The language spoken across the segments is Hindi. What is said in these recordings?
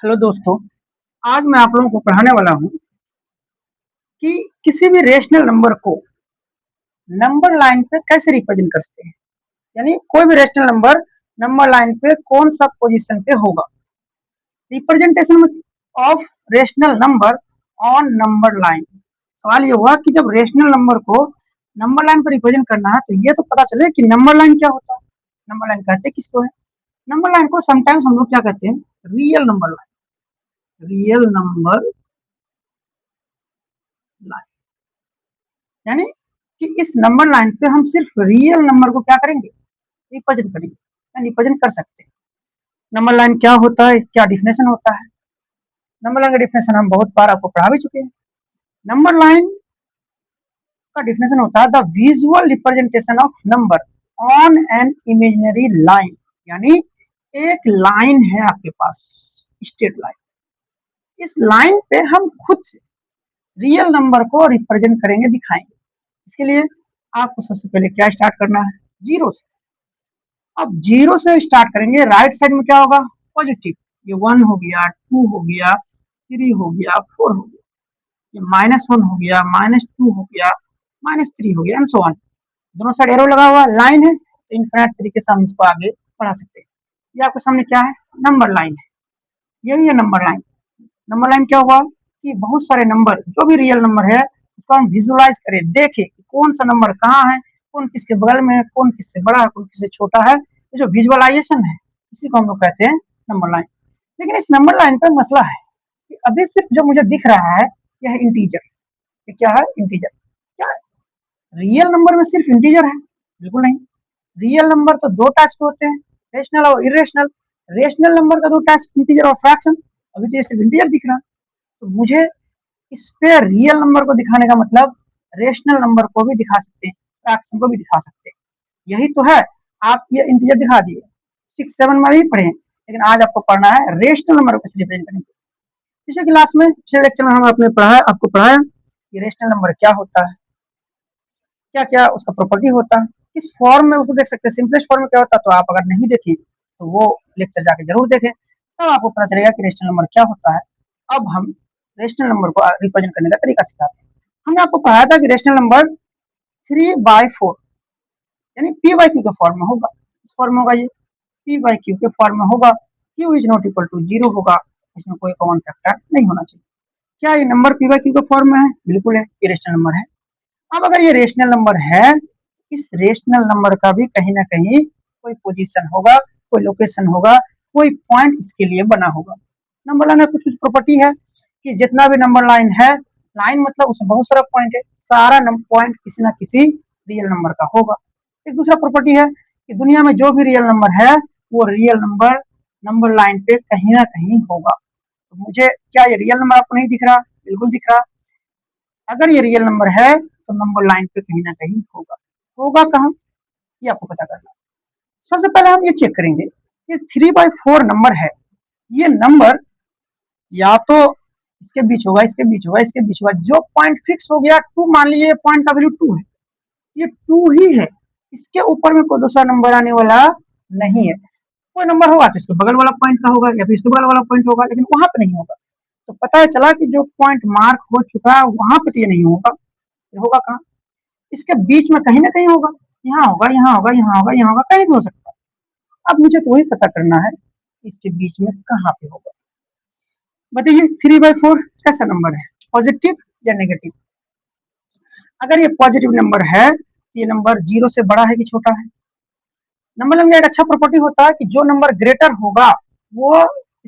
हेलो दोस्तों, आज मैं आप लोगों को पढ़ाने वाला हूँ कि किसी भी रेशनल नंबर को नंबर लाइन पे कैसे रिप्रेजेंट कर सकते हैं। यानी कोई भी रेशनल नंबर लाइन पे कौन सा पोजीशन पे होगा। Representation of rational number on number line. सवाल ये हुआ कि जब रेशनल नंबर को नंबर लाइन पर रिप्रेजेंट करना है तो ये तो पता चले कि नंबर लाइन क्या होता है। नंबर लाइन कहते हैं किसको है? नंबर लाइन को समटाइम्स हम लोग क्या कहते हैं? Real number line. Real number line यानी कि इस नंबर लाइन पे हम सिर्फ रियल नंबर को क्या करेंगे? रिप्रेजेंट करेंगे या रिप्रेजेंट कर सकते हैं। नंबर लाइन क्या होता है, क्या डिफिनेशन होता है? नंबर लाइन का डिफिनेशन हम बहुत बार आपको पढ़ा भी चुके हैं। नंबर लाइन का डिफिनेशन होता है the visual representation of number on an imaginary line. यानी एक लाइन है आपके पास, स्ट्रेट लाइन। इस लाइन पे हम खुद से रियल नंबर को रिप्रेजेंट करेंगे, दिखाएंगे। इसके लिए आपको सबसे पहले क्या स्टार्ट करना है? जीरो से। अब जीरो से स्टार्ट करेंगे। राइट साइड में क्या होगा? पॉजिटिव। ये 1 हो गया, 2 हो गया, 3 हो गया, 4 हो गया, ये -1 हो गया, -2 हो गया, -3 हो गया, एंड सो ऑन। दोनों साइड एरो लगा हुआ लाइन है, तो इनफिनिट तरीके से हम इसको आगे बढ़ा सकते हैं। ये आपके सामने क्या है? नंबर लाइन है। यही है नंबर लाइन। नंबर लाइन क्या हुआ कि बहुत सारे नंबर, जो भी रियल नंबर है उसको हम विजुअलाइज करें, देखें कि कौन सा नंबर कहाँ है, कौन किसके बगल में है, कौन किससे बड़ा है, कौन किससे छोटा है। ये जो विजुअलाइजेशन है इसी को हम लोग कहते हैं नंबर लाइन। लेकिन इस नंबर लाइन पे मसला है कि अभी सिर्फ जो मुझे दिख रहा है यह इंटीजर। ये क्या है? इंटीजर। क्या रियल नंबर में सिर्फ इंटीजर है? बिल्कुल नहीं। रियल नंबर तो दो टाइप्स के होते हैं, रेशनल और इरेशनल। रेशनल नंबर का दो टाइप्स, इंटीजर और फ्रैक्शन। अभी तो ये सिर्फ इंटीजर दिख रहा है, तो मुझे इस पे रियल नंबर को दिखाने का मतलब रेशनल नंबर को भी दिखा सकते हैं, फ्रैक्शन को भी दिखा सकते हैं। यही तो है। आप ये इंटीजर दिखा दिए, 6-7 में भी पढ़े, लेकिन आज आपको पढ़ना है रेशनल नंबर को कैसे रिप्रेजेंट करेंगे। पिछले क्लास में, पिछले लेक्चर में हम आपने पढ़ाया, आपको पढ़ाया कि रेशनल नंबर क्या होता है, क्या क्या उसका प्रॉपर्टी होता है, किस फॉर्म में उसको देख सकते हैं। सिंपलेस्ट फॉर्म में क्या होता है, तो आप अगर नहीं देखें तो वो लेक्चर जाके जरूर देखें, तब आपको पता चलेगा कि रेशनल नंबर क्या होता है। अब हम रेशनल नंबर को रिप्रेजेंट करने का तरीका सिखाते हैं। हमने आपको पढ़ाया था कि रेशनल नंबर 3/4 यानी पी बाई क्यू के फॉर्म में होगा। इस फॉर्म में होगा, ये पी बाई क्यू के फॉर्म में होगा। Q is not equal to 0 होगा, इसमें कोई कॉमन फैक्टर नहीं होना चाहिए। क्या ये नंबर पी बाई क्यू के फॉर्म में है? बिल्कुल है, ये रेशनल नंबर है। अब अगर ये रेशनल नंबर है, इस रेशनल नंबर का भी कहीं ना कहीं कोई पोजीशन होगा, कोई लोकेशन होगा, कोई पॉइंट इसके लिए बना होगा। नंबर लाइन में कुछ कुछ प्रॉपर्टी है कि जितना भी नंबर लाइन है, लाइन मतलब उसमें बहुत सारा पॉइंट है, सारा पॉइंट किसी ना किसी रियल नंबर का होगा। एक दूसरा प्रॉपर्टी है कि दुनिया में जो भी रियल नंबर है वो रियल नंबर नंबर लाइन पे कहीं ना कहीं होगा। तो मुझे क्या ये रियल नंबर आपको नहीं दिख रहा? बिल्कुल दिख रहा। अगर ये रियल नंबर है तो नंबर लाइन पे कहीं ना कहीं होगा। होगा कहाँ, ये आपको पता करना है। सबसे पहले हम ये चेक करेंगे कि 3/4 नंबर है। ये नंबर या तो इसके बीच होगा, इसके बीच होगा, इसके बीच होगा। जो पॉइंट फिक्स हो गया 2, मान लीजिए पॉइंट का वैल्यू 2 है, ये 2 ही है। इसके ऊपर में कोई दूसरा नंबर आने वाला नहीं है। कोई नंबर होगा तो इसके बगल वाला पॉइंट का होगा या फिर इसके बगल वाला पॉइंट होगा, लेकिन वहां पे नहीं होगा। तो पता चला कि जो पॉइंट मार्क हो चुका है वहां पे तो ये नहीं होगा। होगा कहाँ? इसके बीच में कहीं ना कहीं होगा। यहाँ होगा, यहाँ होगा, यहाँ होगा, यहाँ होगा, कहीं भी हो सकता है। अब मुझे तो वही पता करना है इसके बीच में कहाँ पे होगा। बताइए 3/4 कैसा नंबर है, पॉजिटिव या नेगेटिव? अगर ये पॉजिटिव नंबर है तो ये नंबर 0 से बड़ा है कि छोटा है? नंबर में एक अच्छा प्रॉपर्टी होता है कि जो नंबर ग्रेटर होगा वो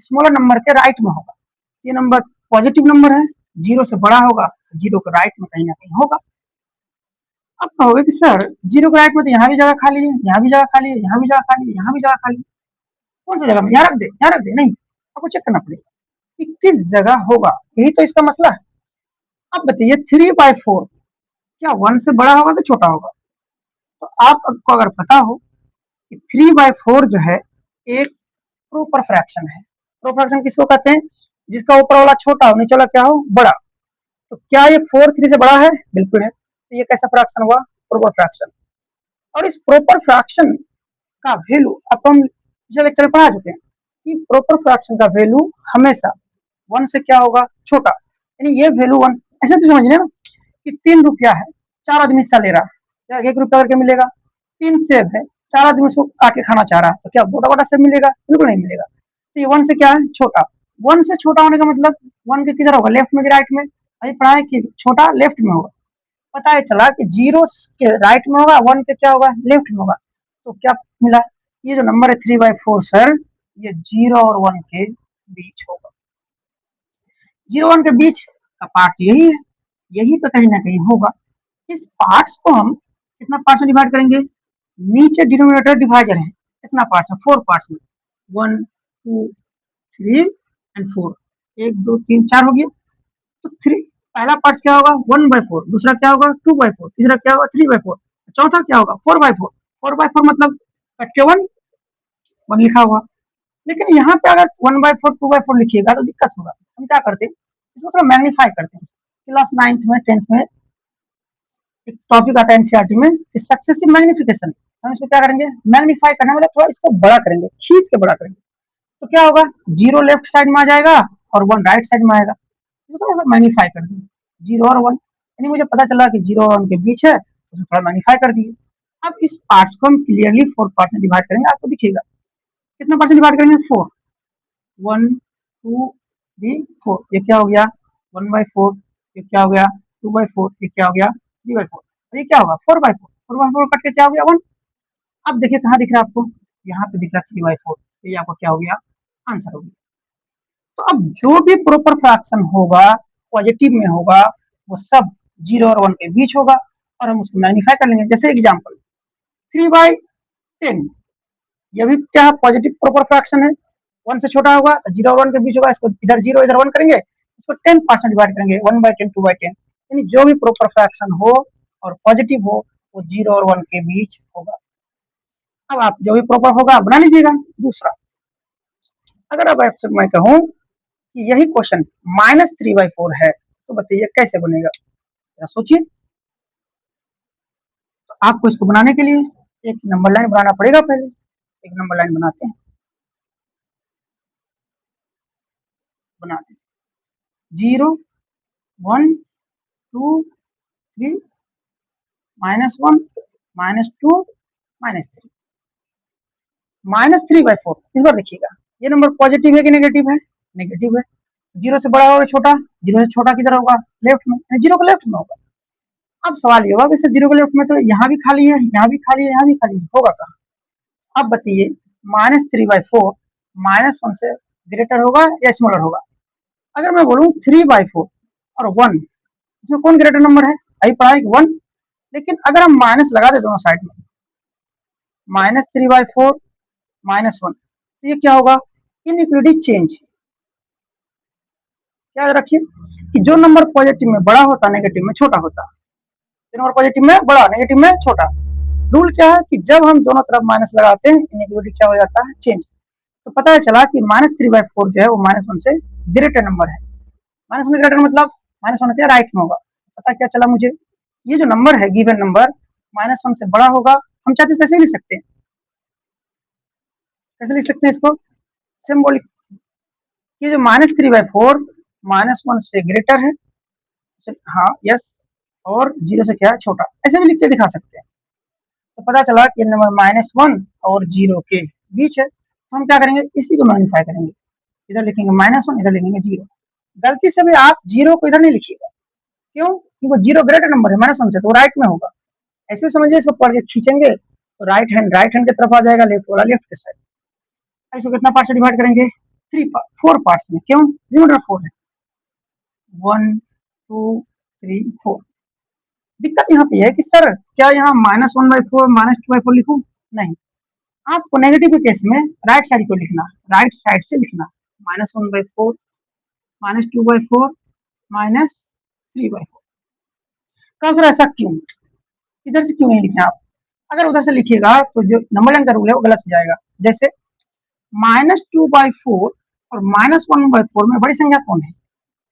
स्मॉलर नंबर के राइट में होगा। ये नंबर पॉजिटिव नंबर है, 0 से बड़ा होगा, 0 के राइट में कहीं ना कहीं होगा। अब कहोगे कि सर 0 के राइट में तो यहाँ भी जगह खाली है, यहाँ भी जगह खाली है, यहाँ भी जगह खाली है, यहाँ भी जगह खाली है, कौन सी जगह में? यहाँ रख दे, यहाँ रख दे। नहीं, आपको चेक करना पड़ेगा कि किस जगह होगा। यही तो इसका मसला है। अब बताइए 3/4 क्या 1 से बड़ा होगा कि छोटा होगा? तो आपको अगर पता हो कि 3/4 जो है एक प्रोपर फ्रैक्शन है। प्रोपर फ्रैक्शन किसको कहते हैं? जिसका ऊपर वाला छोटा हो, नीचे वाला क्या हो? बड़ा। तो क्या ये 4 3 से बड़ा है? बिल्कुल है। तो ये कैसा फ्रैक्शन हुआ? Proper fraction. और इस प्रोपर फ्रैक्शन का वैल्यू आपको हम पिछले लेक्चर में पढ़ा चुके हैं कि प्रॉपर फ्रैक्शन का वैल्यू हमेशा 1 से क्या होगा, छोटा, यानी ये वैल्यू 1, ऐसे भी समझिए ना कि 3 रुपया है, 4 आदमी हिस्सा ले रहा, क्या 1 रुपया करके मिलेगा। 3 सेब है, 4 आदमी उसको काट के खाना चाह रहा, तो क्या गोटा गोटा सेब मिलेगा, बिल्कुल नहीं मिलेगा। तो ये 1 से क्या है, छोटा। 1 से छोटा होने का मतलब 1 के किधर होगा, लेफ्ट में कि राइट में, अभी पढ़ा है कि छोटा लेफ्ट में होगा। पता है चला कि 0 के राइट में होगा, 1 के क्या होगा, लेफ्ट में होगा। तो क्या मिला, ये जो नंबर है 3/4 सर, ये 0 और 1 के बीच होगा। 0 1 के बीच का पार्ट यही है, यही पे कहीं ना कहीं होगा। इस पार्ट्स को हम कितना पार्ट्स में डिवाइड करेंगे, नीचे डिनोमिनेटर डिवाइजर है, कितना पार्ट्स में, 4 पार्ट्स में, 1 2 3 एंड 4, 1 2 3 4 हो गया। तो 3 पहला पार्ट क्या होगा, 1/4, दूसरा क्या होगा 2/4, तीसरा क्या होगा 3/4, चौथा क्या होगा 4/4। 4/4 मतलब कट्टे 1 लिखा हुआ। लेकिन यहाँ पे अगर 1/4 2/4 लिखिएगा तो दिक्कत होगा। हम क्या करते हैं, इसको थोड़ा मैग्नीफाई करते हैं। क्लास 9th में 10th में एक टॉपिक आता है एनसीईआरटी में, सक्सेसिव मैग्निफिकेशन। हम इसको क्या करेंगे, मैग्नीफाई करने वाले थोड़ा इसको बड़ा करेंगे, खींच के बड़ा करेंगे। तो क्या होगा, 0 लेफ्ट साइड में आ जाएगा और 1 राइट साइड में आएगा। तो थोड़ा सा मैग्नीफाई कर दिए, 0 और 1, यानी मुझे पता चला कि 0 और 1 के बीच है, तो थोड़ा मैग्नीफाई कर दिए। अब इस पार्ट्स को हम क्लियरली 4 पार्ट में डिवाइड करेंगे, आपको दिखेगा कितना पार्ट में डिवाइड करेंगे, 4, 1 2 3 4, ये क्या हो गया 1/4, ये क्या हो गया 2/4, ये क्या हो गया 3/4, और ये क्या होगा 4/4, 4/4 कट के क्या हो गया 1। अब देखिए कहाँ दिख रहा है आपको, यहाँ पे दिख रहा है 3/4, ये आपको क्या हो गया, आंसर हो गया। तो अब जो भी प्रॉपर फ्रैक्शन होगा पॉजिटिव में होगा, वो सब 0 और 1 के बीच होगा, और हम उसको मैग्नीफाई कर लेंगे। जैसे एग्जाम्पल 3/10, ये भी क्या है, पॉजिटिव प्रॉपर फ्रैक्शन है, 1 से छोटा होगा तो 0 और 1 के बीच होगा, इसको इधर 0 इधर 1 करेंगे, इसको 10% डिवाइड करेंगे, 1/10 2/10, यानी जो भी प्रॉपर फ्रैक्शन हो और पॉजिटिव हो वो 0 और 1 के बीच होगा। अब आप जो भी प्रॉपर होगा आप बना लीजिएगा। दूसरा, अगर अब आपसे मैं कहूँ कि यही क्वेश्चन -3/4 है, तो बताइए कैसे बनेगा, जरा सोचिए। तो आपको इसको बनाने के लिए एक नंबर लाइन बनाना पड़ेगा। पहले एक नंबर लाइन बनाते हैं, बनाते हैं 0 1 2 3 -1 -2 -3, -3/4। इस बार देखिएगा ये नंबर पॉजिटिव है कि नेगेटिव है, नेगेटिव है। 0 से बड़ा होगा छोटा, 0 से छोटा किधर होगा, लेफ्ट में, 0 को लेफ्ट में होगा। अब सवाल ये होगा कि 0 को लेफ्ट में तो यहाँ भी खाली है, यहाँ भी खाली है, यहाँ भी खाली है, होगा कहाँ। अब बताइए -3/4 -1 से ग्रेटर होगा या स्मॉलर होगा। अगर मैं बोलूँ 3/4 और 1, इसमें कौन ग्रेटर नंबर है, अभी पढ़ा है कि 1। लेकिन अगर हम माइनस लगा दे दोनों साइड में, -3/4 -1, तो ये क्या होगा, इनइक्वालिटी चेंज। याद रखिए कि जो नंबर पॉजिटिव में बड़ा होता नेगेटिव में छोटा होता, जो नंबर पॉजिटिव में बड़ा नेगेटिव में छोटा। रूल क्या है कि जब हम दोनों तरफ माइनस लगाते हैं इनइक्वालिटी क्या हो जाता है, चेंज। तो पता है चला कि -3/4 जो है वो -1 से ग्रेटर नंबर है। -1 ग्रेटर मतलब -1 क्या राइट में होगा। पता क्या चला मुझे, ये जो नंबर है गिवन नंबर -1 से बड़ा होगा, हम चाहते कैसे लिख सकते हैं, कैसे लिख सकते हैं इसको, सिंबॉलिक। ये जो -3/4 -1 से ग्रेटर है, हाँ यस, और 0 से क्या है छोटा, ऐसे भी लिख के दिखा सकते हैं। तो पता चला कि नंबर -1 और 0 के बीच है, तो हम क्या करेंगे, इसी को मैग्नीफाई करेंगे, इधर लिखेंगे -1, इधर लिखेंगे 0। गलती से भी आप 0 को इधर नहीं लिखिएगा, क्यों, क्योंकि वो 0 ग्रेटर नंबर है -1 से, तो राइट में होगा। ऐसे समझिए, इसको पढ़ के खींचेंगे तो राइट हैंड की तरफ आ जाएगा, लेफ्ट वाला लेफ्ट के साइड। इसको कितना पार्ट से डिवाइड करेंगे, 4 पार्ट्स में, क्यों, रिमाइंडर 4 है, 1 2 3 4। दिक्कत यहाँ पे है कि सर क्या यहाँ -1/4 -2/4 लिखूं, नहीं, आपको नेगेटिव के केस में राइट साइड को लिखना, राइट साइड से लिखना, -1/4 -2/4 -3/4। कहा सर ऐसा क्यों, इधर से क्यों नहीं लिखे आप, अगर उधर से लिखिएगा तो जो नंबर लाइन का रूल है वो गलत हो जाएगा। जैसे -2/4 और -1/4 में बड़ी संख्या कौन है,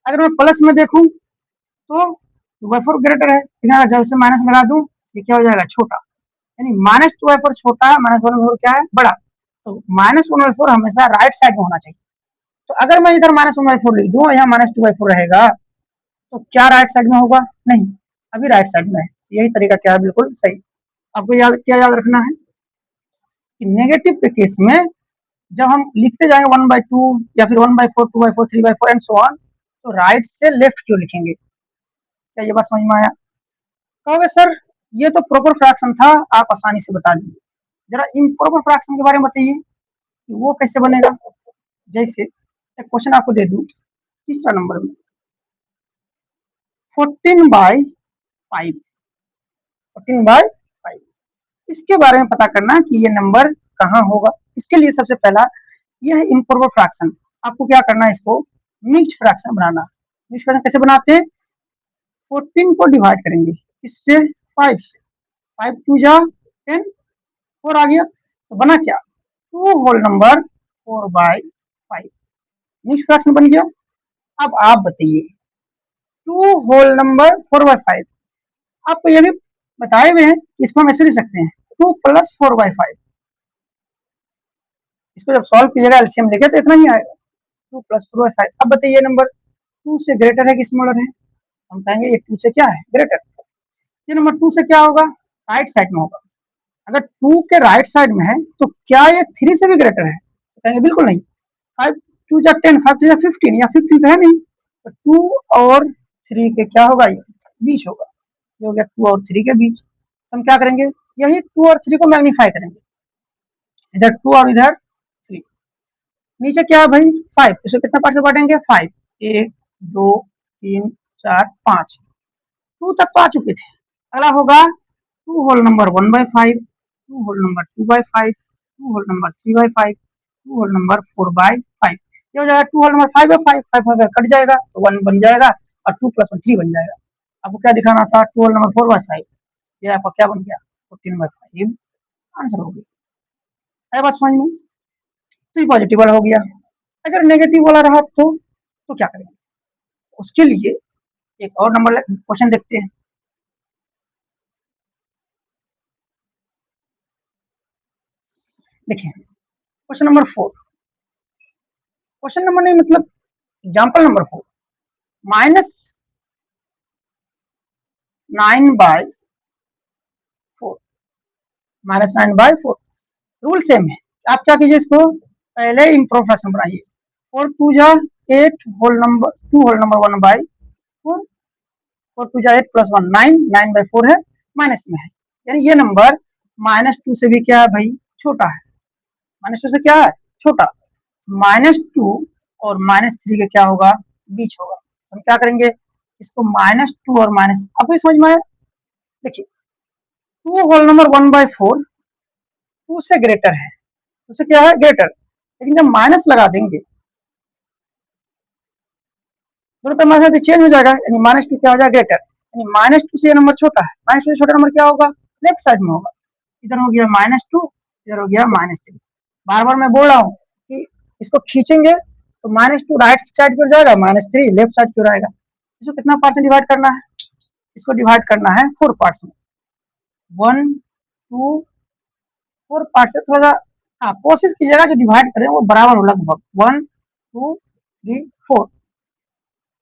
अगर मैं प्लस में देखूं तो 2/4 ग्रेटर है, लेकिन अगर जब से माइनस लगा दूं ये क्या हो जाएगा, छोटा, यानी -2/4 छोटा है, -1/4 क्या है, बड़ा। तो -1/4 हमेशा राइट साइड में होना चाहिए। तो अगर मैं इधर -1/4 लिख दूं और यहाँ -2/4 रहेगा तो क्या राइट साइड में होगा? नहीं, अभी राइट साइड में है। यही तरीका क्या है, बिल्कुल सही। आपको क्या याद रखना है कि नेगेटिव के केस में जब हम लिखते जाएंगे 1/2 या फिर 1/4, 2/4, 3/4 एंड सो ऑन, तो राइट से लेफ्ट क्यों लिखेंगे? क्या ये बात समझ में आया? कहोगे सर ये तो प्रॉपर फ्रैक्शन था, आप आसानी से बता दीजिए। जरा इम्प्रॉपर फ्रैक्शन के बारे में बताइए कि वो कैसे बनेगा। जैसे एक क्वेश्चन आपको दे दूं, तीसरा नंबर में 14/5, 14/5, इसके बारे में पता करना कि ये नंबर कहाँ होगा। इसके लिए सबसे पहला यह इम्प्रॉपर फ्रैक्शन, आपको क्या करना है, इसको मिक्स्ड फ्रैक्शन बनाना। मिक्स्ड फ्रैक्शन कैसे बनाते हैं? 14 को डिवाइड करेंगे इससे 5 से, 5 2 जा 10, 4 आ गया, तो बना क्या, 2 होल नंबर 4/5, मिक्स्ड फ्रैक्शन बन गया। अब आप बताइए 2 होल नंबर 4/5, आपको ये भी बताए हुए हैं, इसको हम ऐसे लिख सकते हैं 2 + 4/5। इसको जब सॉल्व कीजिएगा एलसीएम लेके तो इतना ही आएगा, 2 + 4/5। अब बताइए नंबर 2 से ग्रेटर है कि स्मॉलर है? हम कहेंगे ये 2 से क्या है, ग्रेटर। ये नंबर 2 से क्या होगा, राइट साइड में होगा। अगर 2 के राइट साइड में है तो क्या ये 3 से भी ग्रेटर है? तो कहेंगे बिल्कुल नहीं। 5 2 जा 10, 5 2 जा 15, या 15 तो है नहीं, तो 2 और 3 के क्या होगा, ये बीच होगा। ये हो गया 2 और 3 के बीच। हम क्या करेंगे, यही 2 और 3 को मैग्नीफाई करेंगे, इधर 2 और इधर 3। नीचे क्या है भाई, 5, इसे कितना पार्ट से बांटेंगे, 5, 1 2 3 4 5, 2 तक तो आ चुके थे। अगला होगा 2 whole number 1/5, 2 whole number 2/5, 2 whole number 3/5, 2 whole number 4/5। ये हो जाएगा 2 होल नंबर 5/5, 5 कट जाएगा तो 1 बन जाएगा और 2 + 1 3 बन जाएगा। आपको क्या दिखाना था, 2 होल नंबर 4/5, ये आपका क्या बन गया, 14/5, आंसर हो गया। है बात समझ में? तो ये पॉजिटिव वाला हो गया। अगर नेगेटिव वाला रहा तो क्या करेंगे? उसके लिए एक और नंबर क्वेश्चन देखते हैं। देखिए क्वेश्चन नंबर 4, क्वेश्चन नंबर नहीं मतलब एग्जाम्पल नंबर 4, -9/4, -9/4। रूल सेम है, आप क्या कीजिए, इसको पहले इम्प्रोव फ्रैक्शन बनाइए। 4 2 जा 8 होल नंबर 2 होल नंबर 1/4, 4 2 जा 8 + 1 9, 9/4 है, माइनस में है, यानी ये नंबर -2 से भी क्या है भाई, छोटा है। -2 से क्या है, छोटा। -2 और -3 के क्या होगा, बीच होगा। तो हम क्या करेंगे, इसको -2 और माइनस, आपको समझ में आया? देखिए 2 होल नंबर 1/4 2 से ग्रेटर है, उससे क्या है, ग्रेटर, लेकिन जब माइनस लगा देंगे दोनों तरफ माइनस तो चेंज हो जाएगा, यानी -2 क्या हो जाएगा, ग्रेटर, यानी -2 से ये नंबर छोटा है, -2 से छोटा नंबर क्या होगा, लेफ्ट साइड में होगा। इधर हो गया -2, इधर हो गया -3। बार बार मैं बोल रहा हूँ कि इसको खींचेंगे तो -2 राइट साइड पर जाएगा, -3 लेफ्ट साइड पर आएगा। इसको कितना पार्ट से डिवाइड करना है, इसको डिवाइड करना है 4 पार्ट्स में, 1 2 4 पार्ट से थोड़ा सा, हाँ कोशिश कीजिएगा जो डिवाइड करें वो बराबर हो, लगभग 1 2 3 4।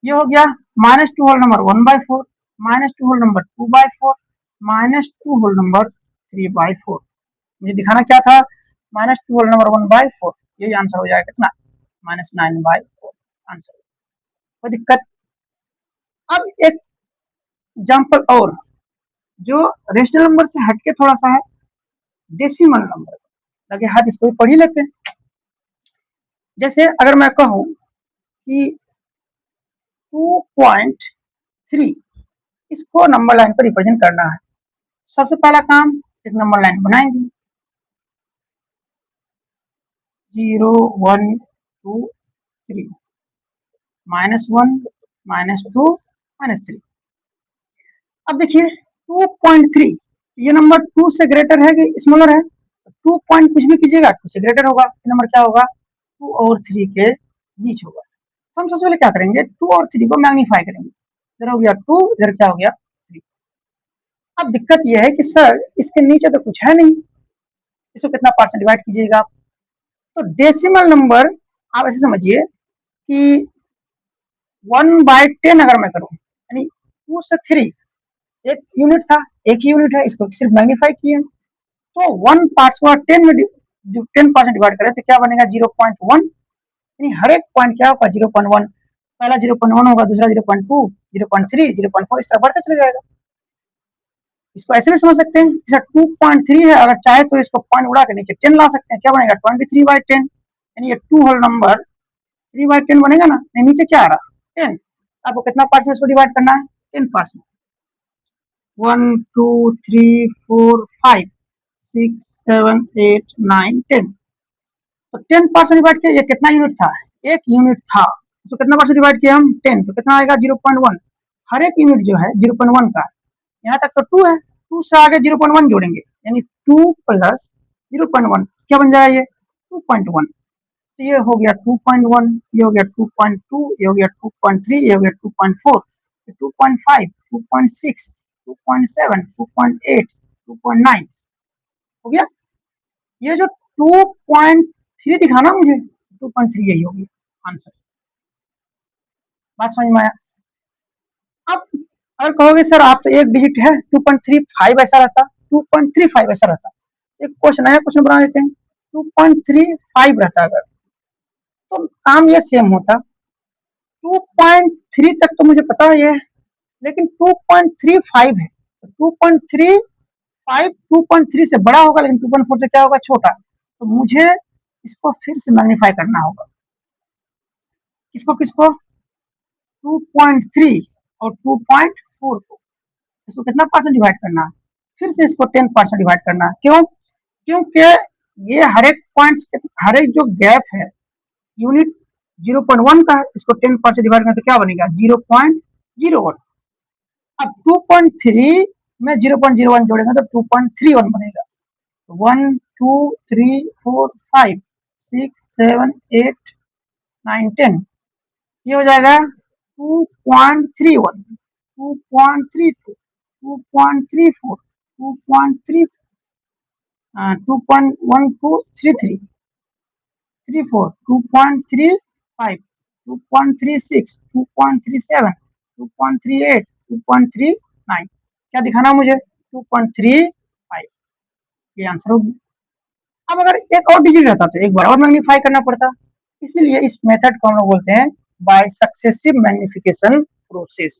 ये हो गया -2 whole number 1/4, -2 whole number 2/4, -2 whole number 3/4। मुझे दिखाना क्या था, -2 होल नंबर 1/4, यही आंसर हो जाएगा कितना, -9/4 आंसर। कोई दिक्कत? अब एक एग्जाम्पल और, जो रेशनल नंबर से हटके थोड़ा सा है, डेसिमल नंबर, लगे हाथ इसको भी पढ़ ही लेते हैं। जैसे अगर मैं कहूं कि 2.3, इसको नंबर लाइन पर रिप्रेजेंट करना है। सबसे पहला काम, एक नंबर लाइन बनाएंगे, 0 1 2 3, -1 -2 -3। अब देखिए 2.3, ये नंबर 2 से ग्रेटर है कि स्मॉलर है, 2 पॉइंट कुछ भी कीजिएगा 2 से ग्रेटर होगा, ये नंबर क्या होगा, 2 और 3 के बीच होगा। तो हम सबसे पहले क्या करेंगे, 2 और 3 को मैग्नीफाई करेंगे, इधर हो गया 2, इधर क्या हो गया 3। अब दिक्कत यह है कि सर इसके नीचे तो कुछ है नहीं, इसको कितना पार्ट से डिवाइड कीजिएगा। तो डेसिमल नंबर आप ऐसे समझिए कि 1/10 अगर मैं करूं, यानी 2 से 3, एक यूनिट था, एक ही यूनिट है, इसको सिर्फ मैग्नीफाई किए, तो 1 पार्ट्स को 10 में 10% डिवाइड करें तो क्या बनेगा 0.1, यानी हर एक पॉइंट क्या होगा 0.1, पहला 0.1 होगा, दूसरा 0.2, 0.3, 0.4, इस तरह बढ़ते चले जाएगा। इसको ऐसे भी समझ सकते हैं, जैसे 2.3 है, अगर चाहे तो इसको पॉइंट उड़ा के नीचे 10 ला सकते हैं, क्या बनेगा 23/10, यानी ये 2 होल नंबर 3/10 बनेगा ना, नहीं नीचे क्या आ रहा 10, आपको कितना पार्ट्स में इसको डिवाइड करना है 10 पार्ट्स में, 1 2 3 4 5 6 7 8 9 10, तो 10 पार्ट्स में डिवाइड किया, ये कितना यूनिट था, एक यूनिट था, तो कितना पार्ट्स डिवाइड किया हम 10, तो कितना आएगा 0.1, हर एक यूनिट जो है 0.1 का, यहाँ तक तो 2 है, 2 से आगे 0.1 जोड़ेंगे, यानी 2 प्लस 0.1 क्या बन जाएगा ये 2.1, तो ये हो गया 2.1, ये हो गया 2.2, ये हो गया 2.3, ये हो गया 2.4, 2.5, 2.6, 2.7, 2.8, 2.9 हो गया, ये जो 2.3 दिखा ना मुझे, 2.3 यही होगी आंसर। बात समझ में आया? अब अगर कहोगे सर आप तो एक डिजिट है 2.35 ऐसा रहता, 2.35 ऐसा रहता, एक क्वेश्चन नया क्वेश्चन बना देते हैं, 2.35 रहता अगर, तो काम ये सेम होता, 2.3 तक तो मुझे पता है ये, लेकिन 2.35 है, तो 2.35 2.3 से बड़ा होगा, लेकिन 2.4 से क्या होगा छोटा, तो मुझे इसको फिर से मैग्नीफाई करना होगा, किसको किसको 2.3 और 2.4 को, इसको कितना परसेंट डिवाइड करना है, फिर से इसको 10% डिवाइड करना है, क्यों, क्योंकि ये हर एक पॉइंट, हर एक जो गैप है यूनिट 0.1 का है, इसको 10% डिवाइड करना तो क्या बनेगा 0.01, अब 2.3 में 0.01 जोड़ेंगे तो 2.31 बनेगा, 1 2 3 4 5 6 7 8 9 10, ये हो जाएगा 2.31, 2.32, 2.34, 2.3 2.1233 34, 2.35, 2.36, 2.37, 2.38, 2.39, क्या दिखाना मुझे 2.35, ये आंसर होगी। अब अगर एक और डिजिट रहता तो एक बार और मैग्नीफाई करना पड़ता, इसीलिए इस मेथड को हम लोग बोलते हैं बाय सक्सेसिव मैग्निफिकेशन प्रोसेस।